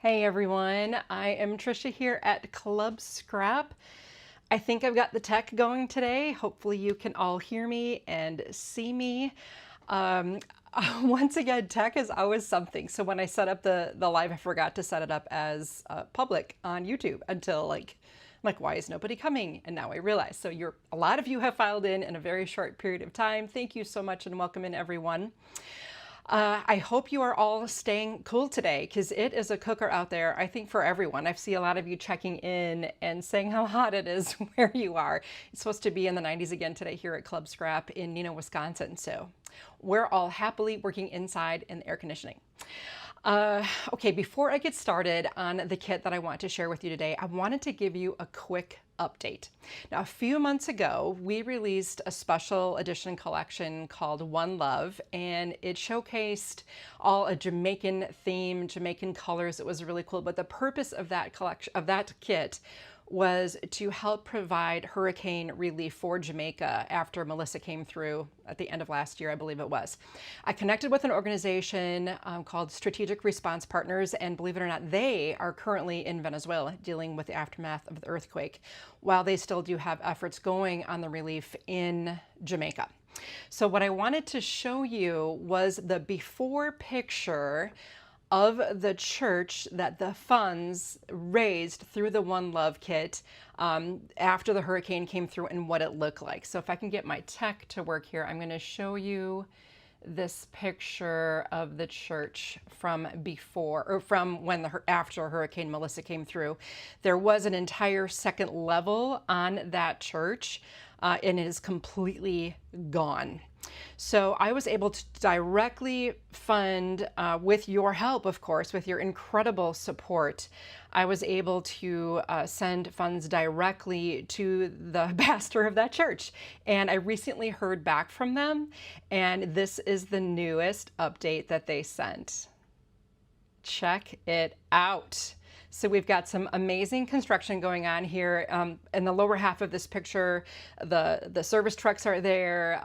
Hey everyone, I am Tricia here at Club Scrap. I think I've got the tech going today. Hopefully you can all hear me and see me. Um, Once again, tech is always something. So when I set up the live, I forgot to set it up as public on YouTube until like, why is nobody coming? And now I realize. So a lot of you have filed in a very short period of time. Thank you so much and welcome in everyone. I hope you are all staying cool today because it is a cooker out there, I think, for everyone. I see a lot of you checking in and saying how hot it is where you are. It's supposed to be in the 90s again today here at Club Scrap in Neenah, Wisconsin. So we're all happily working inside in the air conditioning. Okay, before I get started on the kit that I want to share with you today, I wanted to give you a quick update. Now, a few months ago, we released a special edition collection called One Love, and it showcased all a Jamaican theme, Jamaican colors. It was really cool. But the purpose of that collection, of that kit, was to help provide hurricane relief for Jamaica after Melissa came through at the end of last year, I believe it was. I connected with an organization called Strategic Response Partners, and believe it or not, they are currently in Venezuela dealing with the aftermath of the earthquake, while they still do have efforts going on the relief in Jamaica. So what I wanted to show you was the before picture of the church that the funds raised through the One Love kit after the hurricane came through and what it looked like. So if I can get my tech to work here, I'm going to show you this picture of the church from before, or from when after Hurricane Melissa came through. There was an entire second level on that church, and it is completely gone. So I was able to directly fund, with your help, of course, with your incredible support, I was able to send funds directly to the pastor of that church. And I recently heard back from them, and this is the newest update that they sent. Check it out. So we've got some amazing construction going on here. In the lower half of this picture, the service trucks are there,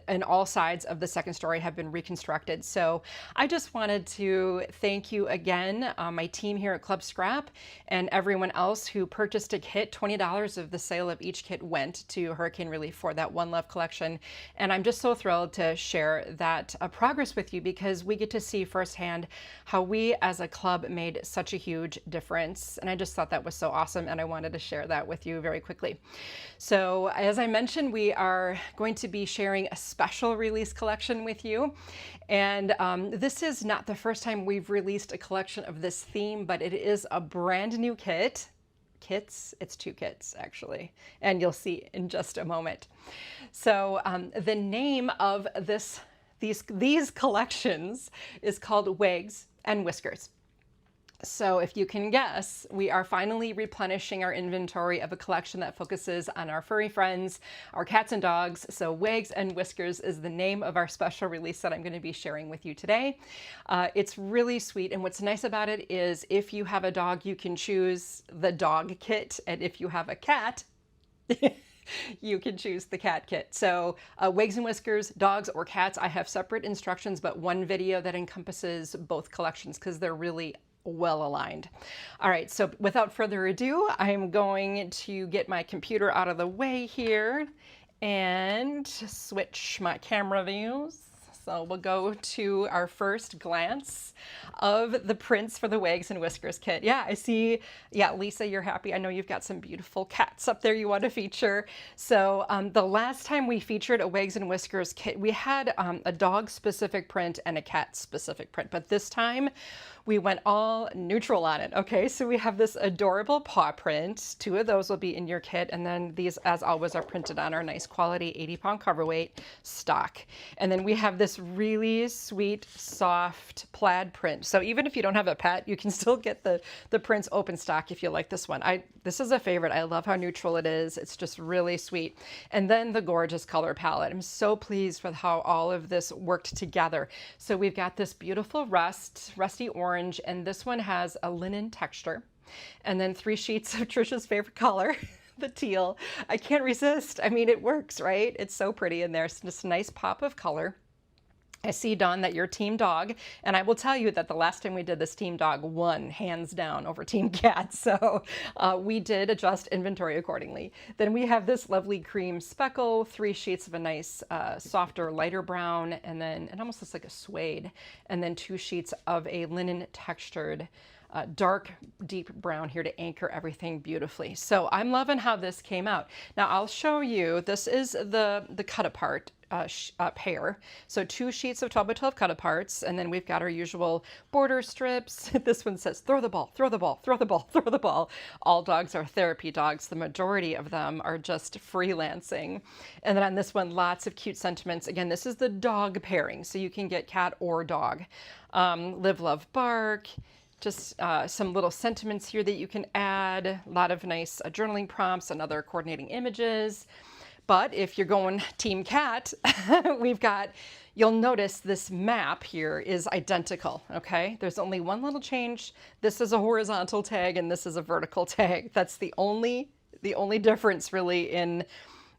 and all sides of the second story have been reconstructed. So I just wanted to thank you again, my team here at Club Scrap, and everyone else who purchased a kit. $20 of the sale of each kit went to hurricane relief for that One Love collection. And I'm just so thrilled to share that progress with you, because we get to see firsthand how we as a club made such a huge difference. And I just thought that was so awesome, and I wanted to share that with you very quickly. So as I mentioned, we are going to be sharing a special release collection with you. And this is not the first time we've released a collection of this theme, but it is a brand new kit. It's two kits actually, and you'll see in just a moment. So the name of these collections is called Wags and Whiskers. So if you can guess, we are finally replenishing our inventory of a collection that focuses on our furry friends, our cats and dogs. So Wags and Whiskers is the name of our special release that I'm going to be sharing with you today. It's really sweet, and what's nice about it is if you have a dog, you can choose the dog kit, and if you have a cat, you can choose the cat kit. So Wags and Whiskers, dogs or cats, I have separate instructions, but one video that encompasses both collections because they're really well aligned. All right, so without further ado, I'm going to get my computer out of the way here and switch my camera views. So we'll go to our first glance of the prints for the Wags and Whiskers kit. Yeah, I see. Yeah, Lisa, you're happy. I know you've got some beautiful cats up there you want to feature. So the last time we featured a Wags and Whiskers kit, we had a dog-specific print and a cat-specific print. But this time, we went all neutral on it. Okay, so we have this adorable paw print. 2 of those will be in your kit. And then these, as always, are printed on our nice quality 80-pound coverweight stock. And then we have this really sweet, soft plaid print. So even if you don't have a pet, you can still get the prints open stock if you like this one. This is a favorite. I love how neutral it is. It's just really sweet. And then the gorgeous color palette. I'm so pleased with how all of this worked together. So we've got this beautiful rusty orange, and this one has a linen texture. And then 3 sheets of Tricia's favorite color, the teal. I can't resist. I mean, it works, right? It's so pretty in there. It's just a nice pop of color. I see, Dawn, that you're Team Dog, and I will tell you that the last time we did this, Team Dog won, hands down, over Team Cat, so we did adjust inventory accordingly. Then we have this lovely cream speckle, 3 sheets of a nice softer, lighter brown, and then it almost looks like a suede, and then 2 sheets of a linen textured dark, deep brown here to anchor everything beautifully. So I'm loving how this came out. Now I'll show you, this is the cut apart pair. So 2 sheets of 12 by 12 cut aparts, and then we've got our usual border strips. This one says, throw the ball, throw the ball, throw the ball, throw the ball. All dogs are therapy dogs. The majority of them are just freelancing. And then on this one, lots of cute sentiments. Again, this is the dog pairing, so you can get cat or dog. Live, love, bark. Just some little sentiments here that you can add. A lot of nice journaling prompts and other coordinating images. But if you're going Team Cat, we've got, you'll notice this map here is identical, okay? There's only one little change. This is a horizontal tag and this is a vertical tag. That's the only difference really in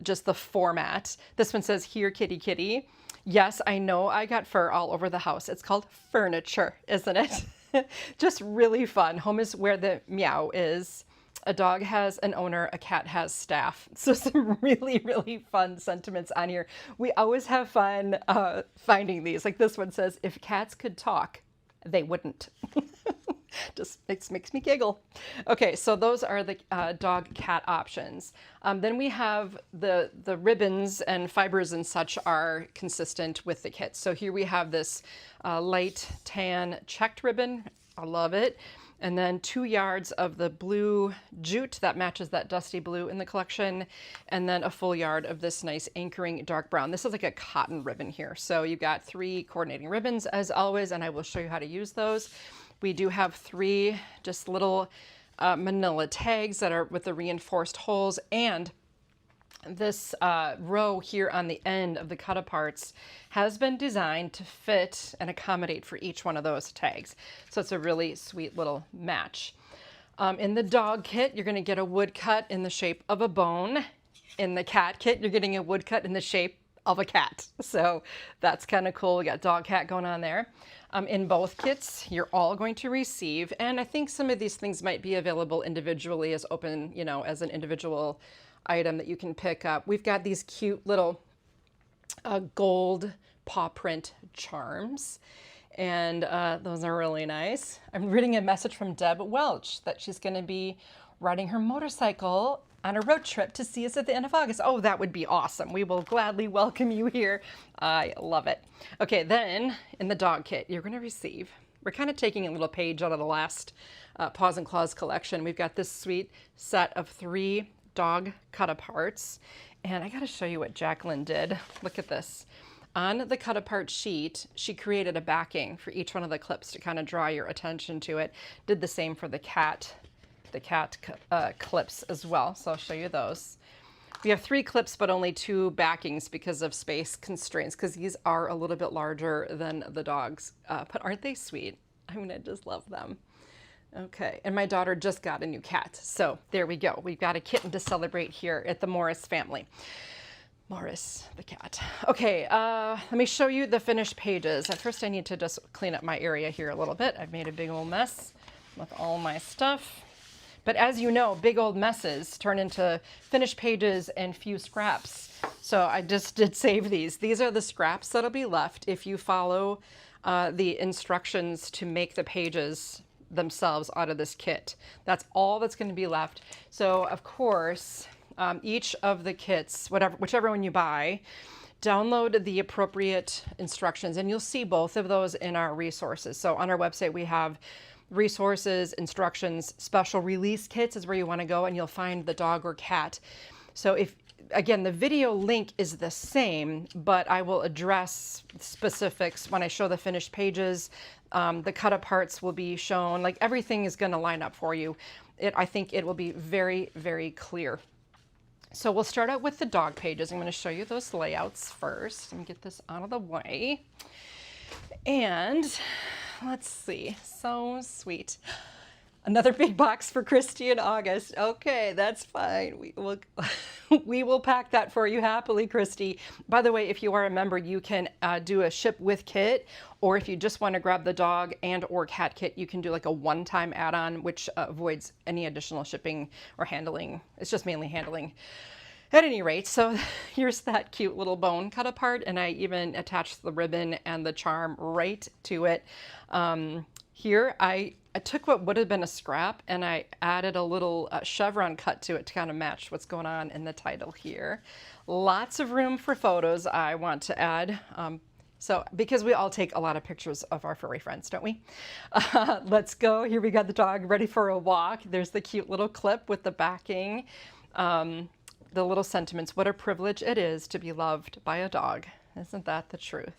just the format. This one says, here, kitty, kitty. Yes, I know I got fur all over the house. It's called furniture, isn't it? Just really fun. Home is where the meow is. A dog has an owner, a cat has staff. So some really, really fun sentiments on here. We always have fun finding these. Like this one says, if cats could talk, they wouldn't. Just makes me giggle. Okay, so those are the dog cat options. Then we have the ribbons and fibers and such are consistent with the kit. So here we have this light tan checked ribbon. I love it. And then 2 yards of the blue jute that matches that dusty blue in the collection. And then a full yard of this nice anchoring dark brown. This is like a cotton ribbon here. So you've got 3 coordinating ribbons as always, and I will show you how to use those. We do have 3 just little manila tags that are with the reinforced holes, and this row here on the end of the cut aparts has been designed to fit and accommodate for each one of those tags. So it's a really sweet little match. In the dog kit, you're going to get a woodcut in the shape of a bone. In the cat kit, you're getting a woodcut in the shape of a cat. So that's kind of cool. We got dog cat going on there. In both kits, you're all going to receive, and I think some of these things might be available individually as open, you know, as an individual item that you can pick up. We've got these cute little gold paw print charms, and those are really nice. I'm reading a message from Deb Welch that she's going to be riding her motorcycle on a road trip to see us at the end of August. Oh, that would be awesome. We will gladly welcome you here. I love it. Okay, then in the dog kit, you're going to receive, we're kind of taking a little page out of the last Paws and Claws collection. We've got this sweet set of 3 dog cut aparts, and I got to show you what Jacqueline did. Look at this. On the cut apart sheet, she created a backing for each one of the clips to kind of draw your attention to it. Did the same for the cat clips as well. So I'll show you those. We have 3 clips, but only 2 backings because of space constraints, because these are a little bit larger than the dogs. But aren't they sweet? I mean, I just love them. Okay, and my daughter just got a new cat. So there we go. We've got a kitten to celebrate here at the Morris family. Morris, the cat. Okay, let me show you the finished pages. At first I need to just clean up my area here a little bit. I've made a big old mess with all my stuff. But as you know, big old messes turn into finished pages and few scraps. So I just did save these. These are the scraps that'll be left if you follow the instructions to make the pages themselves out of this kit. That's all that's going to be left. So of course, each of the kits, whichever one you buy, download the appropriate instructions, and you'll see both of those in our resources. So on our website, we have resources, instructions, special release kits is where you want to go, and you'll find the dog or cat. So if, again, the video link is the same, but I will address specifics when I show the finished pages. The cut aparts will be shown, like everything is going to line up for you. I think it will be very, very clear. So we'll start out with the dog pages. I'm going to show you those layouts first. Let me get this out of the way. And let's see, so sweet. Another big box for Christy in August. Okay, that's fine. We will we will pack that for you happily, Christy. By the way, if you are a member, you can do a ship with kit, or if you just want to grab the dog and or cat kit, you can do like a one-time add-on, which avoids any additional shipping or handling. It's just mainly handling. At any rate, so here's that cute little bone cut apart, and I even attached the ribbon and the charm right to it. Here I took what would have been a scrap and I added a little chevron cut to it to kind of match what's going on in the title here. Lots of room for photos I want to add. So because we all take a lot of pictures of our furry friends, don't we? Let's go. Here we got the dog ready for a walk. There's the cute little clip with the backing. The little sentiments. What a privilege it is to be loved by a dog. Isn't that the truth?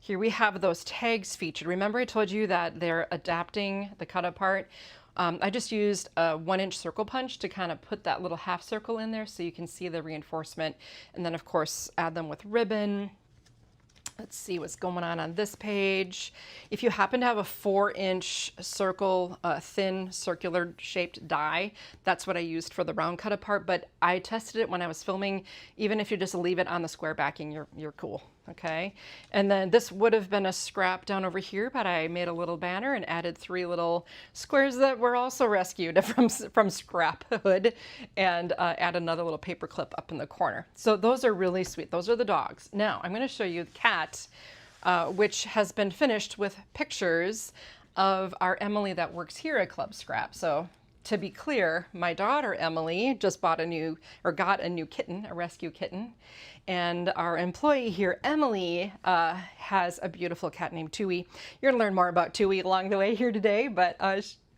Here we have those tags featured. Remember I told you that they're adapting the cut apart. I just used a 1-inch circle punch to kind of put that little half circle in there so you can see the reinforcement. And then of course add them with ribbon. Let's see what's going on this page. If you happen to have a 4-inch circle, thin circular shaped die, that's what I used for the round cut apart, but I tested it when I was filming. Even if you just leave it on the square backing, you're cool, okay? And then this would have been a scrap down over here, but I made a little banner and added 3 little squares that were also rescued from scrap hood, and add another little paper clip up in the corner. So those are really sweet. Those are the dogs. Now I'm going to show you the cat, which has been finished with pictures of our Emily that works here at Club Scrap. So to be clear, my daughter Emily just got a new kitten, a rescue kitten, and our employee here, Emily, has a beautiful cat named Tui. You're gonna learn more about Tui along the way here today, but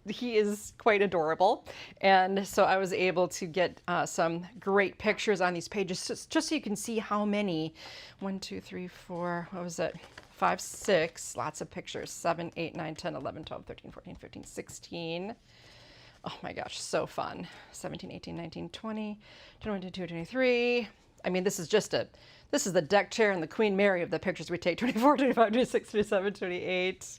he is quite adorable. And so I was able to get some great pictures on these pages, just so you can see how many, 1, 2, 3, 4, what was it? 5, 6, lots of pictures, 7, 8, 9, 10, 11, 12, 13, 14, 15, 16. Oh my gosh, so fun. 17, 18, 19, 20, 21, 22, 23. I mean, this is the deck chair and the Queen Mary of the pictures we take. 24, 25, 26, 27, 28,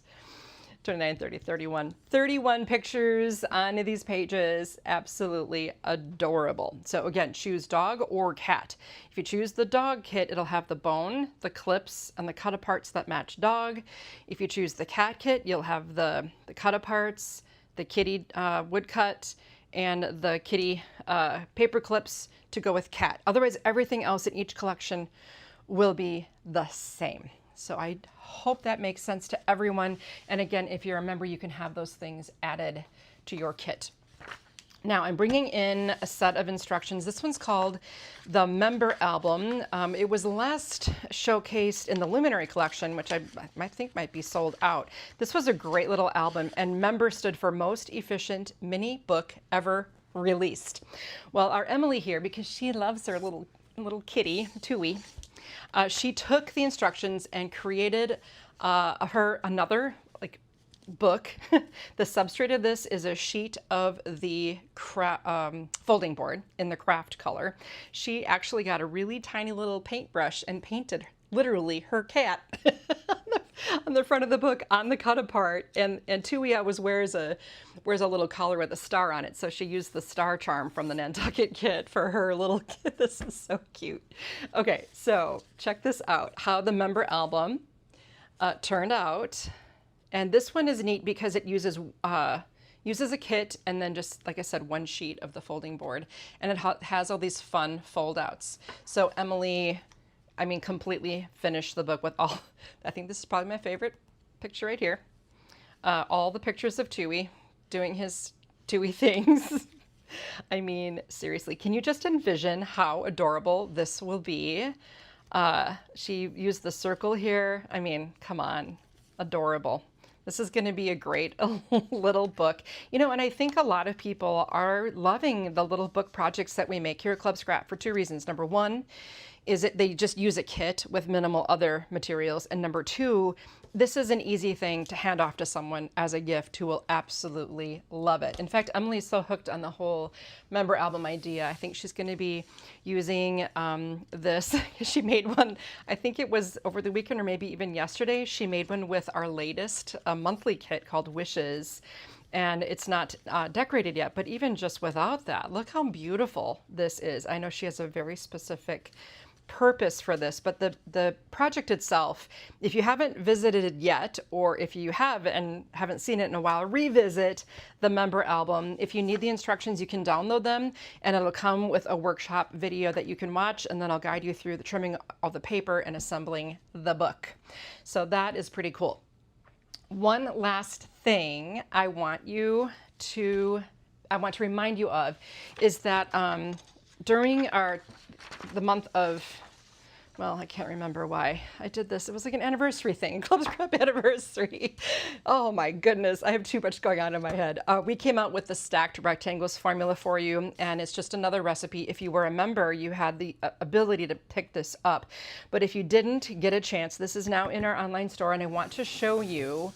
29, 30, 31. 31 pictures on these pages. Absolutely adorable. So again, choose dog or cat. If you choose the dog kit, it'll have the bone, the clips, and the cut aparts that match dog. If you choose the cat kit, you'll have the cut aparts, the kitty woodcut, and the kitty paper clips to go with cat. Otherwise, everything else in each collection will be the same. So I hope that makes sense to everyone. And again, if you're a member, you can have those things added to your kit. Now I'm bringing in a set of instructions. This one's called the Member Album. It was last showcased in the Luminary collection, which I think might be sold out. This was a great little album, and Member stood for Most Efficient Mini Book Ever Released. Well, our Emily here, because she loves her little kitty, Tui, she took the instructions and created her another book. The substrate of this is a sheet of the folding board in the craft color. She actually got a really tiny little paintbrush and painted literally her cat on the front of the book on the cut apart. And Tui always wears a little collar with a star on it. So she used the star charm from the Nantucket kit for her little kid. This is so cute. Okay, so check this out, how the Member Album turned out. And this one is neat because it uses a kit and then just, like I said, one sheet of the folding board. And it has all these fun fold outs. So Emily, I mean, completely finished the book with all, I think this is probably my favorite picture right here. All the pictures of Tui doing his Tui things. I mean, seriously, can you just envision how adorable this will be? She used the circle here. I mean, come on, adorable. This is going to be a great little book. You know, and I think a lot of people are loving the little book projects that we make here at Club Scrap for 2 reasons. Number 1 is that they just use a kit with minimal other materials. And number 2, this is an easy thing to hand off to someone as a gift who will absolutely love it. In fact, Emily's so hooked on the whole Member Album idea. I think she's going to be using this. She made one, I think it was over the weekend or maybe even yesterday. She made one with our latest monthly kit called Wishes. and it's not decorated yet, but even just without that, look how beautiful this is. I know she has a very specific purpose for this, but the project itself, if you haven't visited it yet, or if you have and haven't seen it in a while, revisit the member album. If you need the instructions, you can download them, and it'll come with a workshop video that you can watch, and then I'll guide you through the trimming of the paper and assembling the book. So that is pretty cool. One last thing I want to remind you of is that during the month of, well, I can't remember why I did this. It was like an anniversary thing, Club Scrap anniversary. Oh my goodness, I have too much going on in my head. We came out with the stacked rectangles formula for you, and it's just another recipe. If you were a member, you had the ability to pick this up. But if you didn't get a chance, this is now in our online store, and I want to show you.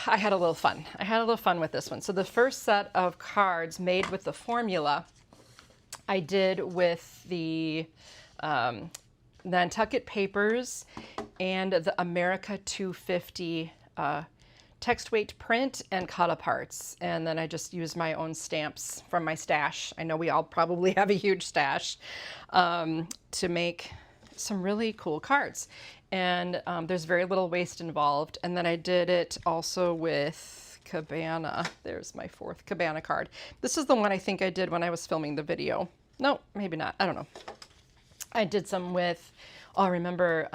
I had a little fun. I had a little fun with this one. So the first set of cards made with the formula I did with the Nantucket papers and the America 250 text weight print and cut aparts. And then I just used my own stamps from my stash. I know we all probably have a huge stash to make some really cool cards. And there's very little waste involved. And then I did it also with Cabana. There's my fourth Cabana card. This is the one I think I did when I was filming the video. No, maybe not. I don't know. I did some with, oh, I remember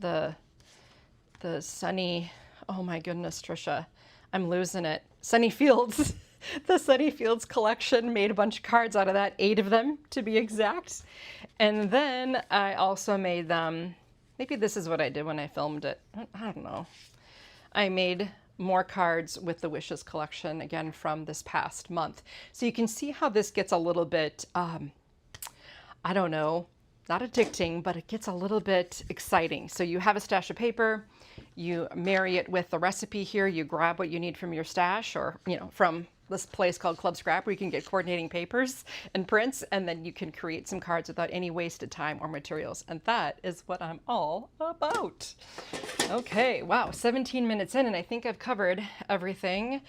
the Sunny, oh my goodness, Tricia, I'm losing it. Sunny Fields. The Sunny Fields collection, made a bunch of cards out of that, 8 of them to be exact. And then I also made them, maybe this is what I did when I filmed it. I don't know. I made more cards with the Wishes collection, again, from this past month. So you can see how this gets a little bit, I don't know, not addicting, but it gets a little bit exciting. So you have a stash of paper, you marry it with the recipe here, you grab what you need from your stash, or, you know, from this place called Club Scrap where you can get coordinating papers and prints, and then you can create some cards without any wasted time or materials. And that is what I'm all about. Okay, wow, 17 minutes in, and I think I've covered everything.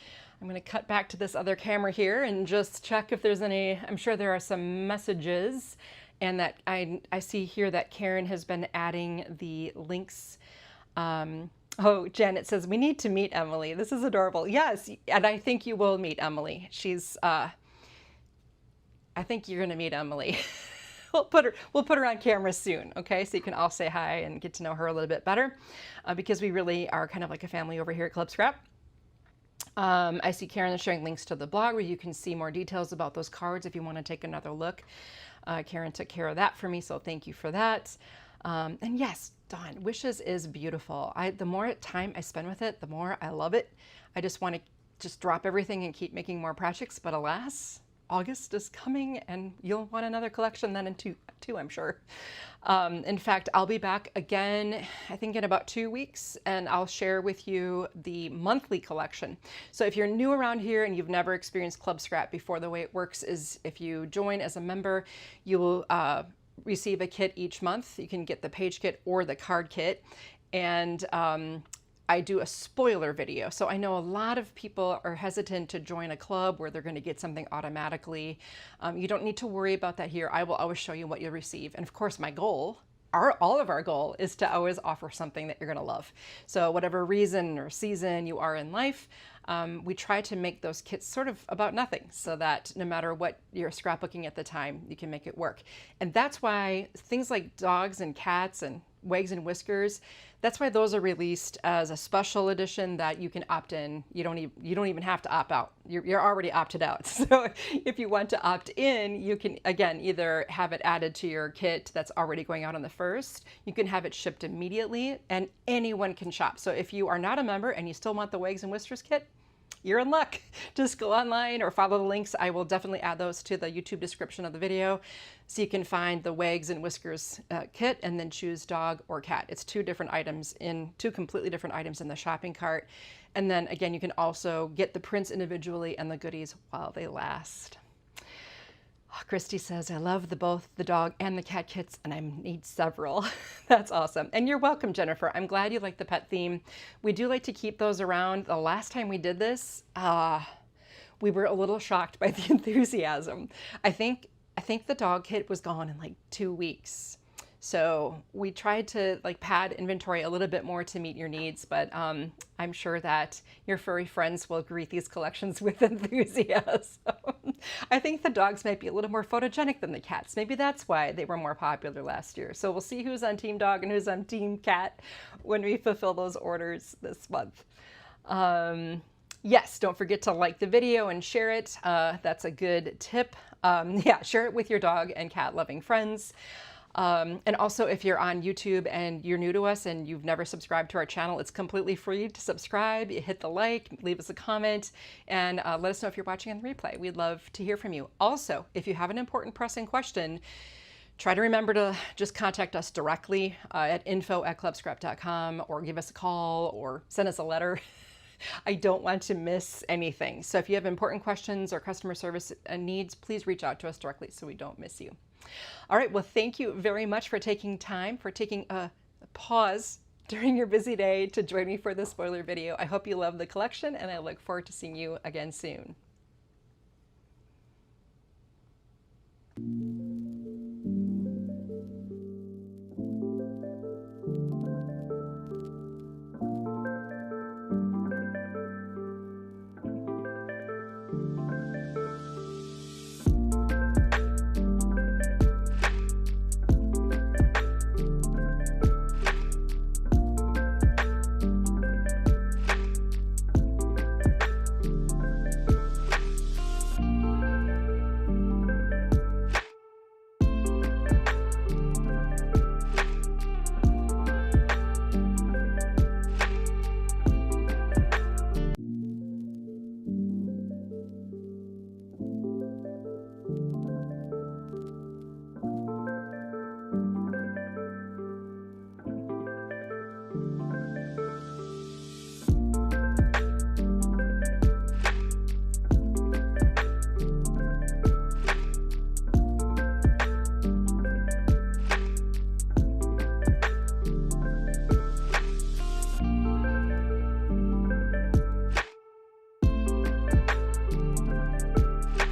I'm going to cut back to this other camera here and just check if there's any. I'm sure there are some messages, and that I see here that Karen has been adding the links. Oh, Janet says, we need to meet Emily. This is adorable. Yes, and I think you will meet Emily. She's, I think you're going to meet Emily. We'll put her on camera soon, okay? So you can all say hi and get to know her a little bit better, because we really are kind of like a family over here at Club Scrap. I see Karen is sharing links to the blog where you can see more details about those cards if you want to take another look. Karen took care of that for me, so thank you for that. And yes, Dawn, Wishes is beautiful. The more time I spend with it, the more I love it. I just want to just drop everything and keep making more projects, but alas, August is coming and you'll want another collection then in two, I'm sure. In fact, I'll be back again, I think in about 2 weeks, and I'll share with you the monthly collection. So if you're new around here and you've never experienced Club Scrap before, the way it works is if you join as a member, you will receive a kit each month. You can get the page kit or the card kit. And I do a spoiler video. So I know a lot of people are hesitant to join a club where they're going to get something automatically. You don't need to worry about that here. I will always show you what you'll receive. And of course, my goal, all of our goal, is to always offer something that you're going to love. So whatever reason or season you are in life, we try to make those kits sort of about nothing, so that no matter what you're scrapbooking at the time, you can make it work. And that's why things like dogs and cats and Wags and Whiskers, that's why those are released as a special edition that you can opt in. You don't even have to opt out. You're already opted out. So if you want to opt in, you can, again, either have it added to your kit that's already going out on the 1st. You can have it shipped immediately, and anyone can shop. So if you are not a member and you still want the Wags and Whiskers kit, you're in luck. Just go online or follow the links. I will definitely add those to the YouTube description of the video, so you can find the Wags and Whiskers kit and then choose dog or cat. It's two completely different items in the shopping cart. And then again, you can also get the prints individually and the goodies while they last. Oh, Christy says, I love both the dog and the cat kits, and I need several. That's awesome. And you're welcome, Jennifer. I'm glad you like the pet theme. We do like to keep those around. The last time we did this, we were a little shocked by the enthusiasm. I think the dog kit was gone in like 2 weeks. So we tried to like pad inventory a little bit more to meet your needs, but I'm sure that your furry friends will greet these collections with enthusiasm. I think the dogs might be a little more photogenic than the cats. Maybe that's why they were more popular last year. So we'll see who's on Team Dog and who's on Team Cat when we fulfill those orders this month. Yes, don't forget to like the video and share it. That's a good tip. Yeah, share it with your dog and cat loving friends. And also, if you're on YouTube and you're new to us and you've never subscribed to our channel, it's completely free to subscribe. You hit the like, leave us a comment, and let us know if you're watching on replay. We'd love to hear from you. Also, if you have an important pressing question, try to remember to just contact us directly at info@clubscrap.com, or give us a call or send us a letter. I don't want to miss anything. So if you have important questions or customer service needs, please reach out to us directly so we don't miss you. All right, well, thank you very much for taking a pause during your busy day to join me for this spoiler video. I hope you love the collection, and I look forward to seeing you again soon.